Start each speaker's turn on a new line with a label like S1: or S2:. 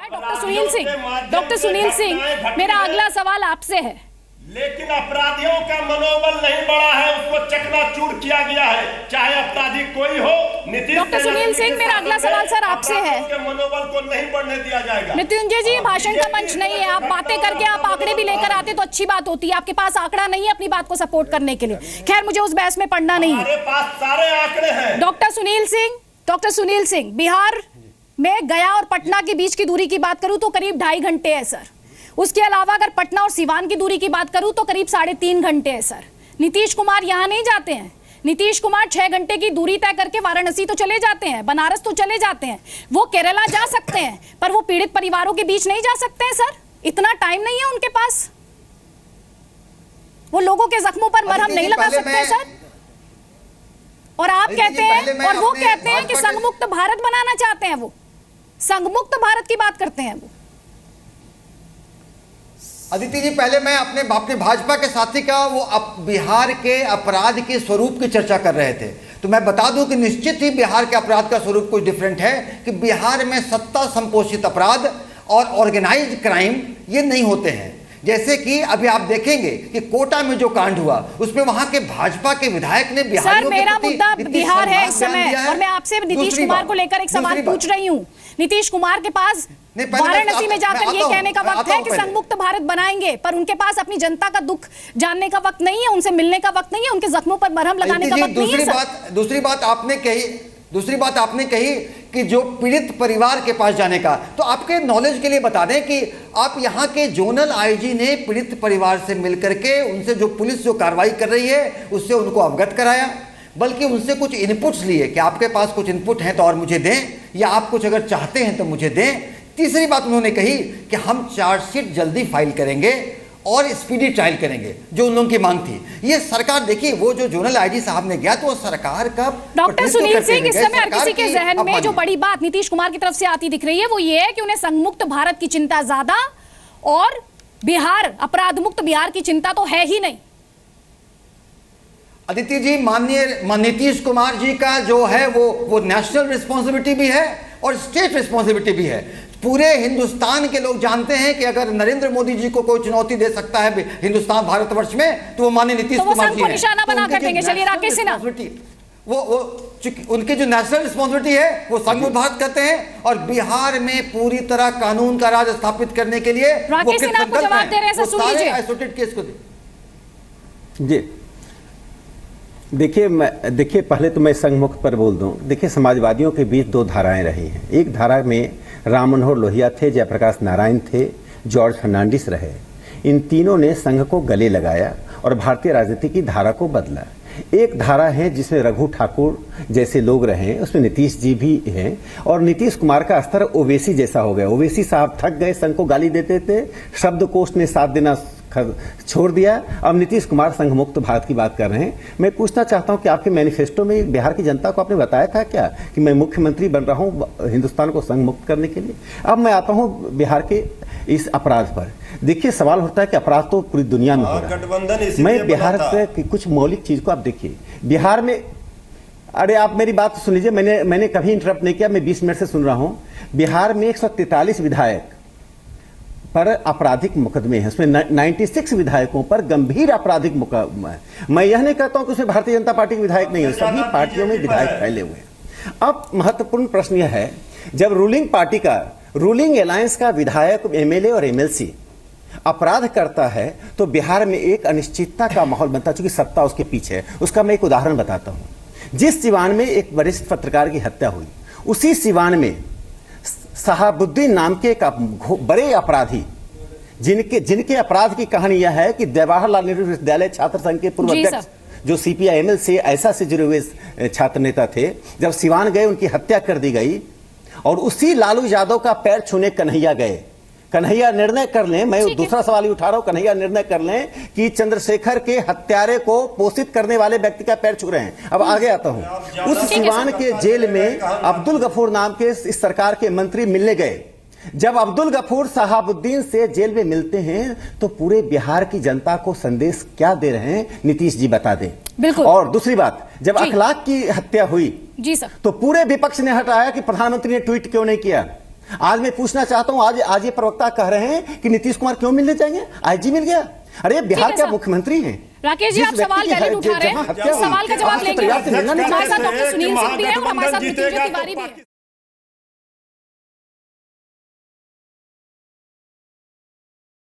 S1: Doctor Sunil Singh, मेरा अगला सवाल आपसे है।
S2: लेकिन अपराधियों का मनोबल नहीं बढ़ा है, उसको चकनाचूर किया गया है, चाहे अपराधी कोई हो।
S1: डॉक्टर सुनील सिंह, मेरा अगला सवाल सर आपसे है।
S2: मनोबल को नहीं बढ़ने दिया जाएगा।
S1: मृत्युंजय जी, भाषण का मंच नहीं है, आप बातें करके आप आंकड़े भी लेकर आते तो अच्छी बात होती है। आपके पास आंकड़ा नहीं है अपनी बात को सपोर्ट करने के लिए। खैर, मुझे उस बहस में पढ़ना नहीं है।
S2: हमारे पास सारे आंकड़े हैं।
S1: डॉक्टर सुनील सिंह, बिहार में गया और पटना के बीच की दूरी की बात करूं तो करीब 2.5 घंटे है सर। उसके अलावा अगर पटना और सिवान की दूरी की बात करूं तो करीब 3.5 घंटे है सर। नीतीश कुमार यहां नहीं जाते हैं। नीतीश कुमार 6 घंटे की दूरी तय करके वाराणसी तो चले जाते हैं, बनारस तो चले जाते हैं, वो केरला जा सकते हैं, पर वो पीड़ित परिवारों के बीच नहीं जा सकते हैं सर। इतना टाइम नहीं है उनके पास। वो लोगों के जख्मों पर मरहम नहीं लगा सकते सर। और आप कहते हैं, और वो कहते हैं कि संघमुक्त भारत बनाना चाहते हैं। वो संघमुक्त भारत की बात करते हैं वो।
S3: अदिति जी, पहले मैं अपने भाजपा के साथी का वो बिहार के अपराध के स्वरूप की चर्चा कर रहे थे, तो मैं बता दूं कि निश्चित ही बिहार के अपराध का स्वरूप कुछ डिफरेंट है कि बिहार में सत्ता संपोषित अपराध और ऑर्गेनाइज्ड क्राइम ये नहीं होते हैं। जैसे कि अभी आप देखेंगे कि कोटा में जो कांड हुआ उसमें वहां के भाजपा के विधायक ने
S1: सर, मेरा मुद्दा बिहार है इस समय, और मैं आपसे नीतीश कुमार को लेकर एक सवाल पूछ रही हूँ। नीतीश कुमार के पास वाराणसी में जाकर ये कहने का वक्त है कि संघमुक्त भारत बनाएंगे, पर उनके पास अपनी जनता का दुख जानने का वक्त नहीं है, उनसे मिलने का वक्त नहीं है, उनके जख्मों पर मरहम लगाने का वक्त नहीं है।
S3: दूसरी बात आपने कही कि जो पीड़ित परिवार के पास जाने का, तो आपके नॉलेज के लिए बता दें कि आप यहाँ के जोनल आईजी ने पीड़ित परिवार से मिलकर के उनसे जो पुलिस जो कार्रवाई कर रही है उससे उनको अवगत कराया, बल्कि उनसे कुछ इनपुट्स लिए कि आपके पास कुछ इनपुट हैं तो और मुझे दें, या आप कुछ अगर चाहते हैं तो मुझे दें। तीसरी बात उन्होंने कही कि हम चार्जशीट जल्दी फाइल करेंगे और स्पीडी ट्रायल करेंगे, जो उन लोगों की मांग थी। ये सरकार, देखिए वो जो जोनल आईजी साहब ने गया तो वो सरकार का।
S1: डॉक्टर सुनील सिंह, इस समय हर किसी के जहन में जो बड़ी बात नीतीश कुमार की तरफ से आती दिख रही है वो ये है कि उन्हें संघमुक्त भारत की चिंता ज्यादा और बिहार, अपराध मुक्त बिहार की चिंता तो है ही नहीं।
S3: अदिति जी, माननीय नीतीश कुमार जी का जो है वो नेशनल रिस्पॉन्सिबिलिटी भी है और स्टेट रिस्पॉन्सिबिलिटी भी है। पूरे हिंदुस्तान के लोग जानते हैं कि अगर नरेंद्र मोदी जी को कोई चुनौती दे सकता है हिंदुस्तान भारतवर्ष में तो वो माननीय नीतीश कुमार जी हैं।
S1: निशाना बना कर देंगे। चलिए राकेश सिन्हा,
S3: वो उनकी जो नेशनल रिस्पॉन्सिबिलिटी है वो संघमुक्त भारत करते हैं, और बिहार में पूरी तरह कानून का राज स्थापित करने के लिए
S1: राकेश सिन्हा आपको जवाब दे रहे हैं, सुन लीजिए।
S3: आइसोलेटेड केस को
S4: जी देखिए पहले तो मैं संघमुक्त पर बोल दूं। देखिए, समाजवादियों के बीच 2 धाराएं रही हैं। एक धारा में राम मनोहर लोहिया थे, जयप्रकाश नारायण थे, जॉर्ज फर्नांडिस रहे। इन तीनों ने संघ को गले लगाया और भारतीय राजनीति की धारा को बदला। एक धारा है जिसमें रघु ठाकुर जैसे लोग रहे, उसमें नीतीश जी भी हैं, और नीतीश कुमार का स्तर ओवैसी जैसा हो गया। ओवैसी साहब थक गए, संघ को गाली देते थे, शब्दकोश ने साथ देना छोड़ दिया। अब नीतीश कुमार संघ मुक्त भारत की बात कर रहे हैं। मैं पूछना चाहता हूं कि आपके मैनिफेस्टो में बिहार की जनता को आपने बताया था क्या कि मैं मुख्यमंत्री बन रहा हूं हिंदुस्तान को संघ मुक्त करने के लिए? अब मैं आता हूं बिहार के इस अपराध पर। देखिए, सवाल होता है कि अपराध तो पूरी दुनिया में हो रहा है। मैं बिहार पे कुछ मौलिक चीज को आप देखिए। बिहार में, अरे आप मेरी बात सुन लीजिए, मैंने कभी इंटरप्ट नहीं किया, मैं 20 मिनट से सुन रहा हूं। बिहार में 143 विधायक पर आपराधिक मुकदमे हैं, उसमें 96 विधायकों पर गंभीर आपराधिक मुकदमा है। मैं यह नहीं कहता हूं कि उसमें भारतीय जनता पार्टी के विधायक नहीं है, सभी पार्टियों में विधायक फैले हुए हैं। अब महत्वपूर्ण प्रश्न यह है, जब रूलिंग अलायंस का विधायक, एमएलए और एमएलसी अपराध करता है तो बिहार में एक अनिश्चितता का माहौल बनता है, चूंकि सत्ता उसके पीछे है। उसका मैं एक उदाहरण बताता हूं। जिस सिवान में एक वरिष्ठ पत्रकार की हत्या हुई, उसी सिवान में शहाबुद्दीन नाम के एक बड़े अपराधी, जिनके अपराध की कहानी यह है कि जवाहरलाल नेहरू विश्वविद्यालय छात्र संघ के पूर्व अध्यक्ष जो सीपीआईएमएल से ऐसा से जुड़े हुए छात्र नेता थे, जब सिवान गए उनकी हत्या कर दी गई। और उसी लालू यादव का पैर छूने कन्हैया गए। कन्हैया निर्णय कर लें, मैं दूसरा सवाल ही उठा रहा हूं, कन्हैया निर्णय कर लें कि चंद्रशेखर के हत्यारे को पोषित करने वाले व्यक्ति का पैर छू रहे हैं। अब आगे आता हूं। उस सिवान के जेल में अब्दुल गफूर नाम के इस सरकार के मंत्री मिलने गए। जब अब्दुल गफूर शहाबुद्दीन से जेल में मिलते हैं तो पूरे बिहार की जनता को संदेश क्या दे रहे हैं, नीतीश जी बता दें।
S1: बिल्कुल।
S4: और दूसरी बात, जब अखलाक की हत्या हुई
S1: जी सर,
S4: तो पूरे विपक्ष ने हटाया कि प्रधानमंत्री ने ट्वीट क्यों नहीं किया। आज मैं पूछना चाहता हूं, आज ये प्रवक्ता कह रहे हैं कि नीतीश कुमार क्यों मिलने जाएंगे, आईजी मिल गया। अरे बिहार के मुख्यमंत्री हैं।
S1: राकेश जी, आप सवाल वैलिड उठा रहे हैं, सवाल का जवाब लेंगे। हमारे साथ डॉक्टर सुनील सिंह भी है और हमारे साथ मृत्युंजय तिवारी भी है।